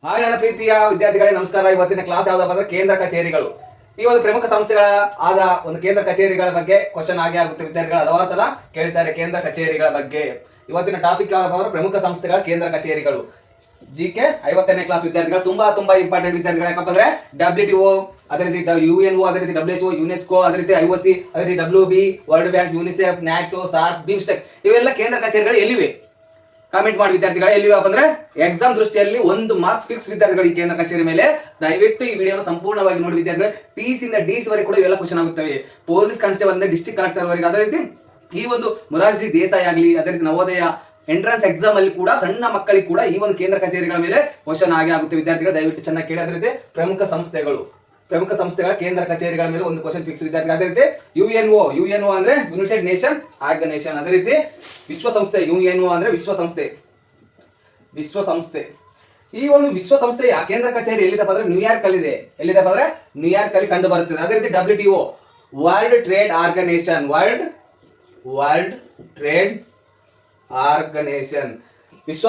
Hi ನನ್ನ ಪ್ರೀತಿಯ ವಿದ್ಯಾರ್ಥಿಗಳೇ ನಮಸ್ಕಾರ. ಇವತ್ತಿನ ಕ್ಲಾಸ್ ಯಾವ್ದಪ್ಪ ಅಂದ್ರೆ ಕೇಂದ್ರ ಕಚೇರಿಗಳು. ಈ ಒಂದು ಪ್ರಮುಖ ಸಂಸ್ಥೆಗಳ ಆದ ಒಂದು ಕೇಂದ್ರ ಕಚೇರಿಗಳ ಬಗ್ಗೆ ಕ್ವಶನ್ ಆಗಿ ಆಗುತ್ತೆ. ವಿದ್ಯಾರ್ಥಿಗಳು ಹಲವಾರು ಸಲ ಕೇಳಿದ್ದಾರೆ ಕೇಂದ್ರ ಕಚೇರಿಗಳ ಬಗ್ಗೆ. ಇವತ್ತಿನ ಟಾಪಿಕ್ ಯಾವ್ದಪ್ಪ ಅಂದ್ರೆ ಪ್ರಮುಖ ಸಂಸ್ಥೆಗಳ ಕೇಂದ್ರ ಕಚೇರಿಗಳು. ಜಿಕೆ 50ನೇ ಕ್ಲಾಸ್ ವಿದ್ಯಾರ್ಥಿಗಳು ತುಂಬಾ ಇಂಪಾರ್ಟೆಂಟ್ ವಿದ್ಯಾರ್ಥಿಗಳು. ಯಾಕಪ್ಪ ಅಂದ್ರೆ WTO, ಅದೇ ರೀತಿ UNO, ಅದೇ ರೀತಿ WHO, ಯುನೆಸ್ಕೋ, ಅದೇ ರೀತಿ IOC, ಅದೇ ರೀತಿ WB, world bank, UNICEF, NATO, SAARC, BIMSTEC ಇವೆಲ್ಲ ಕೇಂದ್ರ ಕಚೇರಿಗಳು ಎಲ್ಲಿವೆ? ಕಾಮೆಂಟ್ ಮಾಡಿ ವಿದ್ಯಾರ್ಥಿಗಳು. ಎಲ್ಲಿವಪ್ಪ ಅಂದ್ರೆ ಎಕ್ಸಾಮ್ ದೃಷ್ಟಿಯಲ್ಲಿ 1 ಮಾರ್ಕ್ಸ್ ಫಿಕ್ಸ್ ವಿದ್ಯಾರ್ಥಿಗಳು ಈ ಕೇಂದ್ರ ಕಚೇರಿ ಮೇಲೆ. ದಯವಿಟ್ಟು ಈ ವಿಡಿಯೋನ ಸಂಪೂರ್ಣವಾಗಿ ನೋಡಿ ವಿದ್ಯಾರ್ಥಿಗಳು. PC ಇಂದ DC ವರೆಗೆ ಕೂಡ ಇವೆಲ್ಲ ಕ್ವಶನ್ ಆಗುತ್ತವೆ. ಪೊಲೀಸ್ ಕಾನ್ಸ್ಟೇಬಲ್ ಇಂದ ಡಿಸ್ಟ್ರಿಕ್ಟ್ ಕಲೆಕ್ಟರ್ ವರೆಗೆ, ಅದೇ ರೀತಿ ಈ ಒಂದು ಮೊರಾರ್ಜಿ ದೇಸಾಯಿ ಆಗಲಿ, ಅದೇ ರೀತಿ ನವೋದಯ ಎಂಟ್ರನ್ಸ್ ಎಕ್ಸಾಮ್ ಅಲ್ಲಿ ಕೂಡ ಸಣ್ಣ ಮಕ್ಕಳಿಗೆ ಕೂಡ ಈ ಒಂದು ಕೇಂದ್ರ ಕಚೇರಿಗಳ ಮೇಲೆ ಕ್ವಶನ್ ಆಗಿ ಆಗುತ್ತೆ ವಿದ್ಯಾರ್ಥಿಗಳು. ದಯವಿಟ್ಟು ಚೆನ್ನಾಗಿ ಕೇಳಿ. ಅದೇ ರೀತಿ ಪ್ರಮುಖ ಸಂಸ್ಥೆಗಳ ಕೇಂದ್ರ ಕಚೇರಿಗಳ ಮೇಲೆ ಒಂದು ಕ್ವಶನ್ ಫಿಕ್ಸ್ ವಿದ್ಯಾರ್ಥಿ. ಅದೇ ರೀತಿ UNO ಅಂದ್ರೆ ಯುನೈಟೆಡ್ ನೇಷನ್ ಆರ್ಗನೈಸೇಷನ್. ಅದೇ ರೀತಿ ವಿಶ್ವಸಂಸ್ಥೆ, UNO ಅಂದ್ರೆ ವಿಶ್ವಸಂಸ್ಥೆ. ಈ ಒಂದು ವಿಶ್ವಸಂಸ್ಥೆಯ ಕೇಂದ್ರ ಕಚೇರಿ ಎಲ್ಲಿದಪ್ಪ ಅಂದ್ರೆ ನ್ಯೂಯಾರ್ಕ್ ಅಲ್ಲಿ ಇದೆ. ಎಲ್ಲಿದಪ್ಪ ಅಂದ್ರೆ ನ್ಯೂಯಾರ್ಕ್ ಅಲ್ಲಿ ಕಂಡು ಬರುತ್ತದೆ. ಅದೇ ರೀತಿ WTO world trade organisation, world trade organisation ವಿಶ್ವ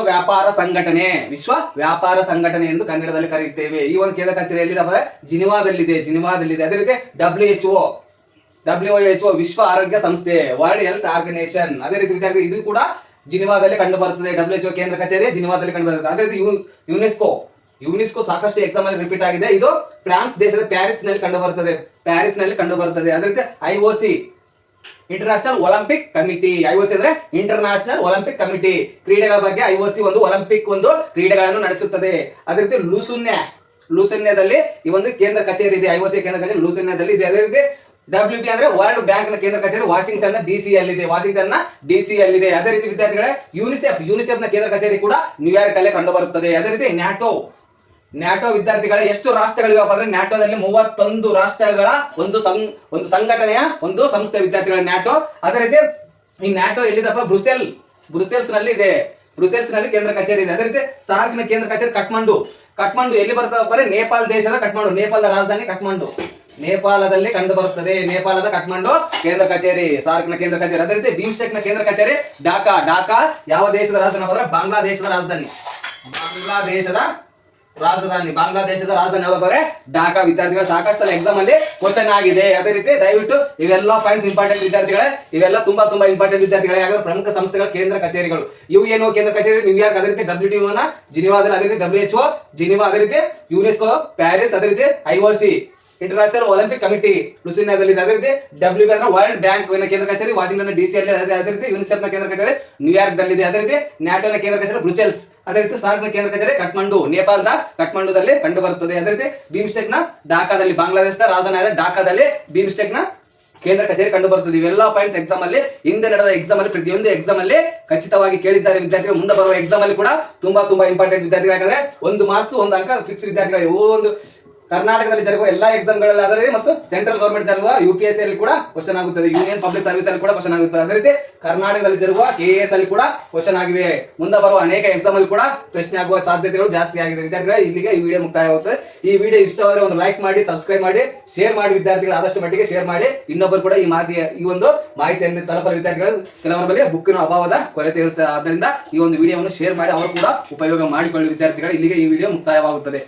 ವ್ಯಾಪಾರ ಸಂಘಟನೆ ಎಂದು ಕನ್ನಡದಲ್ಲಿ ಕರೆಯುತ್ತೇವೆ. ಈ ಒಂದು ಕೇಂದ್ರ ಕಚೇರಿ ಎಲ್ಲಿದಪ್ಪ ಜಿನಿವಾದಲ್ಲಿದೆ. ಅದೇ ರೀತಿ WHO ವಿಶ್ವ ಆರೋಗ್ಯ ಸಂಸ್ಥೆ, ವರ್ಲ್ಡ್ ಹೆಲ್ತ್ ಆರ್ಗನೈಸೇಷನ್. ಅದೇ ರೀತಿ ವಿದ್ಯಾರ್ಥಿ ಇದು ಕೂಡ ಜಿನಿವಾದಲ್ಲಿ ಕಂಡು ಬರುತ್ತದೆ. WHO ಕೇಂದ್ರ ಕಚೇರಿ ಜಿನಿವಾದಲ್ಲಿ ಕಂಡು ಬರುತ್ತದೆ. ಅದೇ ರೀತಿ ಯುನೆಸ್ಕೋ ಸಾಕಷ್ಟು ಎಕ್ಸಾಮ್ ಅಲ್ಲಿ ರಿಪೀಟ್ ಆಗಿದೆ. ಇದು ಫ್ರಾನ್ಸ್ ದೇಶದ ಪ್ಯಾರಿಸ್ ನಲ್ಲಿ ಕಂಡು ಬರುತ್ತದೆ. ಅದೇ ರೀತಿ IOC international Olympic committee. IOC ಅಂದ್ರೆ ಇಂಟರ್ನ್ಯಾಷನಲ್ ಒಲಿಂಪಿಕ್ ಕಮಿಟಿ. ಕ್ರೀಡೆಗಳ ಬಗ್ಗೆ IOC ಒಂದು ಒಲಿಂಪಿಕ್ ಒಂದು ಕ್ರೀಡೆಗಳನ್ನು ನಡೆಸುತ್ತದೆ. ಅದೇ ರೀತಿ ಲೂಸನ್ಯಾದಲ್ಲಿ ಈ ಒಂದು ಕೇಂದ್ರ ಕಚೇರಿ ಇದೆ. IOC ಕೇಂದ್ರ ಕಚೇರಿ ಲೂಸನ್ಯಾದಲ್ಲಿ ಇದೆ. ಅದೇ ರೀತಿ WB ಅಂದ್ರೆ ವರ್ಲ್ಡ್ ಬ್ಯಾಂಕ್ ನ ಕೇಂದ್ರ ಕಚೇರಿ ವಾಷಿಂಗ್ಟನ್ DC ಯಲ್ಲಿದೆ. ಅದೇ ರೀತಿ ವಿದ್ಯಾರ್ಥಿಗಳೇ ಯುನಿಸೆಫ್ ನ ಕೇಂದ್ರ ಕಚೇರಿ ಕೂಡ ನ್ಯೂಯಾರ್ಕ್ ಅಲ್ಲೇ ಕಂಡು ಬರುತ್ತದೆ. ಅದೇ ರೀತಿ ನ್ಯಾಟೋ ವಿದ್ಯಾರ್ಥಿಗಳ ಎಷ್ಟು ರಾಷ್ಟ್ರಗಳಿವೆ ಅಂದ್ರೆ ನ್ಯಾಟೋದಲ್ಲಿ 31 ರಾಷ್ಟ್ರಗಳ ಒಂದು ಸಂಘಟನೆಯ ಒಂದು ಸಂಸ್ಥೆ ವಿದ್ಯಾರ್ಥಿಗಳ ನ್ಯಾಟೋ. ಅದೇ ರೀತಿ ಈ ನ್ಯಾಟೋ ಎಲ್ಲಿದಪ್ಪ ಬ್ರುಸೆಲ್ಸ್ ನಲ್ಲಿ ಇದೆ. ಬ್ರುಸೆಲ್ಸ್ ನಲ್ಲಿ ಕೇಂದ್ರ ಕಚೇರಿ ಇದೆ. ಅದೇ ರೀತಿ ಸಾರ್ಕ್ ನ ಕೇಂದ್ರ ಕಚೇರಿ ಕಠ್ಮಂಡು ಎಲ್ಲಿ ಬರ್ತದಪ್ಪ ಅಂದ್ರೆ ನೇಪಾಳ ದೇಶದ ಕಠ್ಮಂಡು. ನೇಪಾಳದ ರಾಜಧಾನಿ ಕಠ್ಮಂಡು, ನೇಪಾಳದಲ್ಲಿ ಕಂಡು ಬರುತ್ತದೆ. ನೇಪಾಳದ ಕಠ್ಮಂಡು ಕೇಂದ್ರ ಕಚೇರಿ, ಸಾರ್ಕ್ ನ ಕೇಂದ್ರ ಕಚೇರಿ. ಅದೇ ರೀತಿ ಬಿಮ್ಸ್ಟೆಕ್ ನ ಕೇಂದ್ರ ಕಚೇರಿ ಢಾಕಾ ಯಾವ ದೇಶದ ರಾಜಧಾನಿ ಅಂದ್ರೆ ಬಾಂಗ್ಲಾದೇಶದ ರಾಜಧಾನಿ ಯಾವ್ದಾದ್ರೆ ಢಾಕಾ. ವಿದ್ಯಾರ್ಥಿಗಳ ಸಾಕಷ್ಟು ಎಕ್ಸಾಮ್ ಅಲ್ಲಿ ಕ್ವಶನ್ ಆಗಿದೆ. ಅದೇ ರೀತಿ ದಯವಿಟ್ಟು ಇವೆಲ್ಲ ಪಾಯಿಂಟ್ಸ್ ಇಂಪಾರ್ಟೆಂಟ್ ವಿದ್ಯಾರ್ಥಿಗಳೇ. ಇವೆಲ್ಲ ತುಂಬಾ ಇಂಪಾರ್ಟೆಂಟ್ ವಿದ್ಯಾರ್ಥಿಗಳೇ. ಯಾಕಂದ್ರೆ ಪ್ರಮುಖ ಸಂಸ್ಥೆಗಳ ಕೇಂದ್ರ ಕಚೇರಿಗಳು UNO ಕೇಂದ್ರ ಕಚೇರಿ ನ್ಯೂಯಾರ್ಕ್, ಅದೇ ರೀತಿ WTO ನ ಜಿನಿವಾದಲ್ಲಿ, ಅದೇ ರೀತಿ WHO ಜಿನಿವಾ, ಅದೇ ರೀತಿ ಯುನೆಸ್ಕೋ ಪ್ಯಾರಿಸ್, ಅದೇ ರೀತಿ IOC ಇಂಟರ್ನ್ಯಾಷನಲ್ ಒಲಿಂಪಿಕ್ ಕಮಿಟಿ ಲುಸಿನಿಯಾದಲ್ಲಿ ಇದೆ. ಅದೇ ರೀತಿ WB ಅಂದ್ರೆ ವರ್ಲ್ಡ್ ಬ್ಯಾಂಕ್ ಕೇಂದ್ರ ಕಚೇರಿ ವಾಷಿಂಗ್ಟನ್ DC ಅಲ್ಲಿ. ಅದೇ ರೀತಿ ಯುನಿಸೆಫ್ ನ ಕೇಂದ್ರ ಕಚೇರಿ ನ್ಯೂಯಾರ್ಕ್ ದಲ್ಲಿದೆ. ಅದೇ ರೀತಿ ನ್ಯಾಟೋ ನ ಕೇಂದ್ರ ಕಚೇರಿ ಬ್ರುಸೆಲ್ಸ್. ಅದೇ ರೀತಿ ಸಾರ್ಕ್ ನ ಕೇಂದ್ರ ಕಚೇರಿ ಕಠ್ಮಂಡು, ನೇಪಾಳದ ಕಠ್ಮಂಡುದಲ್ಲಿ ಕಂಡು ಬರುತ್ತದೆ. ಅದೇ ರೀತಿ ಬಿಮ್ಸ್ಟೆಕ್ ನ ಢಾಕಾದಲ್ಲಿ, ಬಾಂಗ್ಲಾದೇಶದ ರಾಜಧಾನಿಯಾದ ಢಾಕಾದಲ್ಲಿ ಬಿಮ್ಸ್ಟೆಕ್ ನ ಕೇಂದ್ರ ಕಚೇರಿ ಕಂಡು ಬರುತ್ತದೆ. ಇವೆಲ್ಲ ಪಾಯಿಂಟ್ಸ್ ಎಕ್ಸಾಮ್ ಅಲ್ಲಿ ಹಿಂದೆ ನಡೆದ ಎಕ್ಸಾಮ್ ಅಲ್ಲಿ ಪ್ರತಿಯೊಂದು ಎಕ್ಸಾಮ್ ಅಲ್ಲಿ ಖಚಿತವಾಗಿ ಕೇಳಿದ್ದಾರೆ ವಿದ್ಯಾರ್ಥಿಗಳು. ಮುಂದೆ ಬರುವ ಎಕ್ಸಾಮ್ ಅಲ್ಲಿ ಕೂಡ ತುಂಬಾ ಇಂಪಾರ್ಟೆಂಟ್ ವಿದ್ಯಾರ್ಥಿಗಳು. ಯಾಕಂದ್ರೆ 1 ಮಾರ್ಕ್ಸ್ 1 ಅಂಕ ಫಿಕ್ಸ್ ವಿದ್ಯಾರ್ಥಿಗಳು. ಒಂದು ಕರ್ನಾಟಕದಲ್ಲಿ ಜರುಗುವ ಎಲ್ಲಾ ಎಕ್ಸಾಮ್ಗಳಲ್ಲಿ ಆದರೆ ಮತ್ತು ಸೆಂಟ್ರಲ್ ಗವರ್ಮೆಂಟ್ ಜರುಗುವ UPSC ಅಲ್ಲಿ ಕೂಡ ಕ್ವಶನ್ ಆಗುತ್ತದೆ. ಯೂನಿಯನ್ ಪಬ್ಲಿಕ್ ಸರ್ವಿಸ್ ಅಲ್ಲಿ ಕೂಡ ಕ್ವಶನ್ ಆಗುತ್ತದೆ. ಅದೇ ರೀತಿ ಕರ್ನಾಟಕದಲ್ಲಿ ಜರುಗುವ KAS ಅಲ್ಲಿ ಕೂಡ ಕ್ವಶನ್ ಆಗಿವೆ. ಮುಂದೆ ಬರುವ ಅನೇಕ ಎಕ್ಸಾಮ್ ಅಲ್ಲಿ ಕೂಡ ಪ್ರಶ್ನೆ ಆಗುವ ಸಾಧ್ಯತೆಗಳು ಜಾಸ್ತಿ ಆಗಿದೆ ವಿದ್ಯಾರ್ಥಿಗಳೇ. ಇಲ್ಲಿಗೆ ಈ ವಿಡಿಯೋ ಮುಕ್ತಾಯವಾಗುತ್ತದೆ. ಈ ವಿಡಿಯೋ ಇಷ್ಟವಾದರೆ ಒಂದು ಲೈಕ್ ಮಾಡಿ, ಸಬ್ಸ್ಕ್ರೈಬ್ ಮಾಡಿ, ಶೇರ್ ಮಾಡಿ ವಿದ್ಯಾರ್ಥಿಗಳು. ಆದಷ್ಟು ಮಟ್ಟಿಗೆ ಶೇರ್ ಮಾಡಿ. ಇನ್ನೊಬ್ಬರು ಕೂಡ ಈ ಒಂದು ಮಾಹಿತಿಯನ್ನು ತಲುಪಲು ವಿದ್ಯಾರ್ಥಿಗಳು ಕೆಲವರ ಬಳಿ ಬುಕ್ಕಿನ ಅಭಾವದ ಕೊರತೆ ಇರುತ್ತೆ. ಆದ್ದರಿಂದ ಈ ಒಂದು ವಿಡಿಯೋವನ್ನು ಶೇರ್ ಮಾಡಿ ಅವರು ಕೂಡ ಉಪಯೋಗ ಮಾಡಿಕೊಳ್ಳಿ ವಿದ್ಯಾರ್ಥಿಗಳು. ಇಲ್ಲಿಗೆ ಈ ವಿಡಿಯೋ ಮುಕ್ತಾಯವಾಗುತ್ತದೆ.